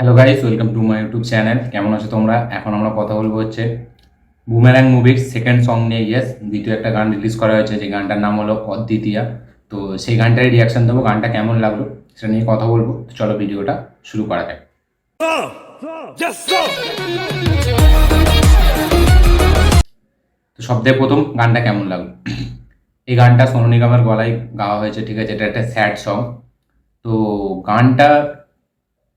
Hello guys, welcome to my YouTube channel. কেমন আছো তোমরা? এখন আমরা কথা বলবো হচ্ছে বুমেরাং মুভির সেকেন্ড সং নিয়ে। ইয়েস, দ্বিতীয় একটা গান রিলিজ করা হয়েছে, যে গানটার নাম হলো অদ্বিতীয়া। তো সেই গানটারই রিয়াকশন দেবো, গানটা কেমন লাগলো সেটা নিয়ে কথা বলবো। তো চলো ভিডিওটা শুরু করা যাক। তো সবথেকে প্রথম গানটা কেমন লাগলো? এই গানটা সোনু নিগমের গলায় গাওয়া হয়েছে, ঠিক আছে? এটা একটা স্যাড সং। তো গানটা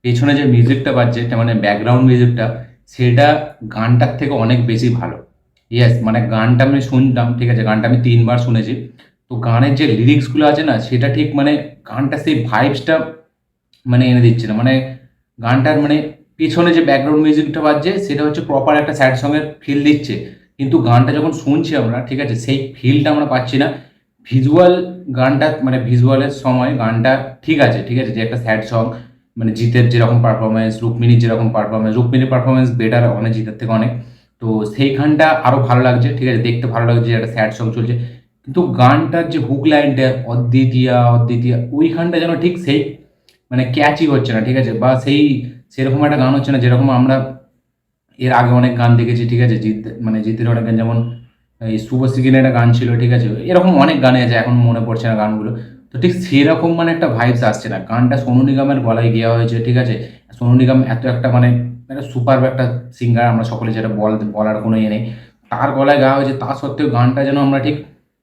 পেছনে যে মিউজিকটা বাজছে, এটা মানে ব্যাকগ্রাউন্ড মিউজিকটা, সেটা গানটার থেকে অনেক বেশি ভালো। ইয়েস, মানে গানটা আমি শুনলাম, ঠিক আছে? গানটা আমি 3 বার শুনেছি। তো গানের যে লিরিক্সগুলো আছে না, সেটা ঠিক মানে গানটা সেই ভাইবসটা মানে এনে দিচ্ছে না। মানে গানটার মানে পেছনে যে ব্যাকগ্রাউন্ড মিউজিকটা বাজছে, সেটা হচ্ছে প্রপার একটা স্যাড সঙের ফিল দিচ্ছে। কিন্তু গানটা যখন শুনছি আমরা, ঠিক আছে, সেই ফিলটা আমরা পাচ্ছি না। ভিজুয়াল গানটা মানে ভিজুয়ালের সময় গানটা ঠিক আছে, ঠিক আছে, যে একটা স্যাড সং, মানে জিতের যেরকম পারফরমেন্স, রুক্মিণীর যেরকম পারফরমেন্স, রুক্মিণীর পারফরমেন্স বেটার অনেক জিতের থেকে অনেক। তো সেইখানটা আরও ভালো লাগছে, ঠিক আছে, দেখতে ভালো লাগছে যে একটা স্যাড সং চলছে। কিন্তু গানটার যে হুক লাইনটা অদ্বিতীয়া অদ্বিতীয়া, ওইখানটা যেন ঠিক সেই মানে ক্যাচই হচ্ছে না, ঠিক আছে, বা সেরকম একটা গান হচ্ছে না যেরকম আমরা এর আগে অনেক গান দেখেছি, ঠিক আছে? মানে জিতের অনেক গান, যেমন এই শুভশ্রীর একটা গান ছিল, ঠিক আছে, এরকম অনেক গানে আছে, এখন মনে পড়ছে না গানগুলো। তো ঠিক সেরকম মানে একটা ভাইবস আসছে না। গানটা সোনু নিগমের গলায় দেওয়া হয়েছে, ঠিক আছে? সোনু নিগম এত একটা মানে একটা সুপার একটা সিঙ্গার, আমরা সকলে যেটা বলার কোনো ইয়ে নেই। তার গলায় গাওয়া হয়েছে, তা সত্ত্বেও গানটা যেন আমরা ঠিক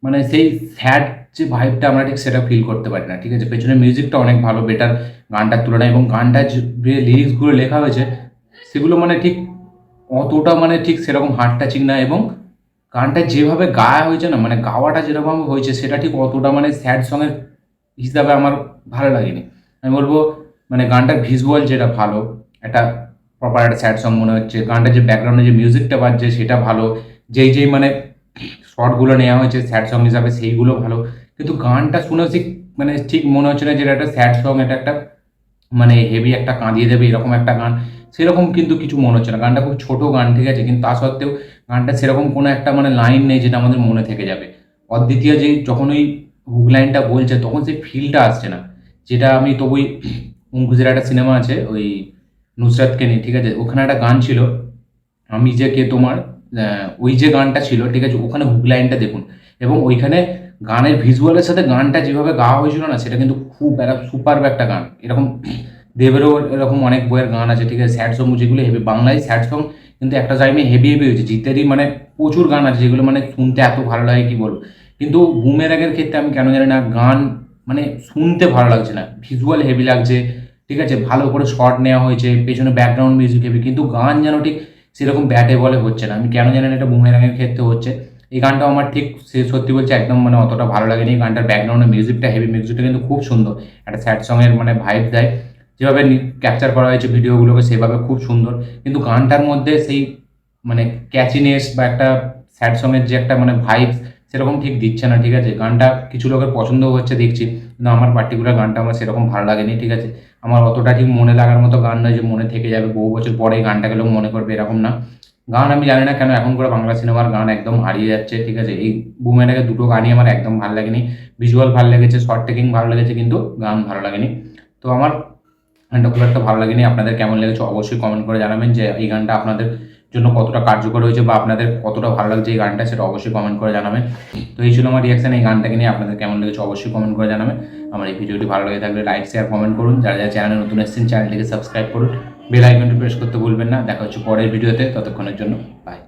মানে সেই স্যাড যে ভাইবটা আমরা ঠিক সেটা ফিল করতে পারি না, ঠিক আছে? পেছনে মিউজিকটা অনেক ভালো, বেটার গানটার তুলনায়, এবং গানটার যে লিরিক্সগুলো লেখা হয়েছে সেগুলো মানে ঠিক অতটা মানে ঠিক সেরকম হার্ট টাচিং না। এবং গানটা যেভাবে গাওয়া হয়েছে না, মানে গাওয়াটা যেরকম হয়েছে সেটা ঠিক অতটা মানে স্যাড সঙের হিসাবে আমার ভালো লাগেনি। আমি বলবো মানে গানটার ভিজুয়াল যেটা ভালো, একটা প্রপার একটা স্যাড সং মনে হচ্ছে। গানটার যে ব্যাকগ্রাউন্ডে যে মিউজিকটা বাজছে সেটা ভালো। যেই মানে শর্টগুলো নেওয়া হয়েছে স্যাড সং হিসাবে, সেইগুলো ভালো। কিন্তু গানটা শুনে মানে ঠিক মনে হচ্ছে না যে এটা একটা স্যাড সং, এটা একটা মানে হেভি একটা কাঁদিয়ে দেবে এরকম একটা গান। সেরকম কিন্তু কিছু মনে হচ্ছে না। গানটা খুব ছোট গান, ঠিক আছে, কিন্তু তা সত্ত্বেও গানটা সেরকম কোনো একটা মানে লাইন নেই যেটা আমাদের মনে থেকে যাবে। অদ্বিতীয় যে যখন ওই হুক লাইনটা বলছে, তখন সেই ফিলটা আসছে না। যেটা আমি তবুই অঙ্কুশের একটা সিনেমা আছে ওই নুসরাতকে নিয়ে, ঠিক আছে, ওখানে একটা গান ছিল আমি যে কে তোমার, ওই যে গানটা ছিল, ঠিক আছে, ওখানে হুক লাইনটা দেখুন। এবং ওইখানে গানের ভিজুয়ালের সাথে গানটা যেভাবে গাওয়া হয়েছিল না, সেটা কিন্তু খুব একটা সুপার একটা গান। এরকম দেবেরও এরকম অনেক বইয়ের গান আছে, ঠিক আছে, স্যাড সং যেগুলো হেভি, বাংলায় স্যাড সং কিন্তু একটা টাইমে হেভি হয়েছে। জিতেরই মানে প্রচুর গান আছে যেগুলো মানে শুনতে এত ভালো লাগে কি বলবো। কিন্তু বুমেরাংয়ের ক্ষেত্রে আমি কেন জানি না গান মানে শুনতে ভালো লাগছে না। ভিজুয়াল হেভি লাগছে, ঠিক আছে, ভালো করে শর্ট নেওয়া হয়েছে, পেছনে ব্যাকগ্রাউন্ড মিউজিক হেভি, কিন্তু গান যেন ঠিক সেরকম ব্যাটে বলে হচ্ছে না। আমি কেন জানি না এটা বুমেরাংয়ের ক্ষেত্রে হচ্ছে। এই গানটাও আমার ঠিক সে সত্যি বলছে একদম মানে অতটা ভালো লাগেনি। এই গানটার ব্যাকগ্রাউন্ডের মিউজিকটা হেভি, মিউজিকটা কিন্তু খুব সুন্দর, একটা স্যাড সঙের মানে ভাইব দেয়। যেভাবে ক্যাপচার করা হয়েছে ভিডিওগুলোকে সেভাবে খুব সুন্দর। কিন্তু গানটার মধ্যে সেই মানে ক্যাচিনেস বা একটা স্যাড সঙের যে একটা মানে ভাইবস, সেরকম ঠিক দিচ্ছে না, ঠিক আছে? গানটা কিছু লোকের পছন্দও হচ্ছে দেখছি, কিন্তু আমার পার্টিকুলার গানটা আমার সেরকম ভালো লাগেনি, ঠিক আছে? আমার অতটা ঠিক মনে লাগার মতো গান নয় যে মনে থেকে যাবে বহু বছর পরে এই গানটাকে লোক মনে করবে, এরকম না। গান আমি জানি না কেন এখন করে বাংলা সিনেমার গান একদম হারিয়ে যাচ্ছে, ঠিক আছে? এই বুমেরাংয়ের দুটো গানই আমার একদম ভালো লাগেনি। ভিজুয়াল ভালো লেগেছে, শর্ট টেকিং ভালো লেগেছে, কিন্তু গান ভালো লাগেনি। তো আমার গানটা খুব একটা ভালো লাগেনি। আপনাদের কেমন লেগেছে অবশ্যই কমেন্ট করে জানাবেন, যে এই গানটা আপনাদের জন্য কতটা কার্যকর হয়েছে বা আপনাদের কতটা ভালো লাগছে এই গানটা, সেটা অবশ্যই কমেন্ট করে জানাবেন। তো এই ছিল আমার রিয়াকশন এই গানটাকে নিয়ে। আপনাদের কেমন লেগেছে অবশ্যই কমেন্ট করে জানাবেন। আমার এই ভিডিওটি ভালো লেগে থাকলে লাইক শেয়ার কমেন্ট করুন। যারা যারা চ্যানেলে নতুন এসেছেন চ্যানেলটিকে সাবস্ক্রাইব করুন, বেল আইকনটি প্রেস করতে ভুলবেন না। দেখা হচ্ছে পরের ভিডিওতে, ততক্ষণের জন্য বাই।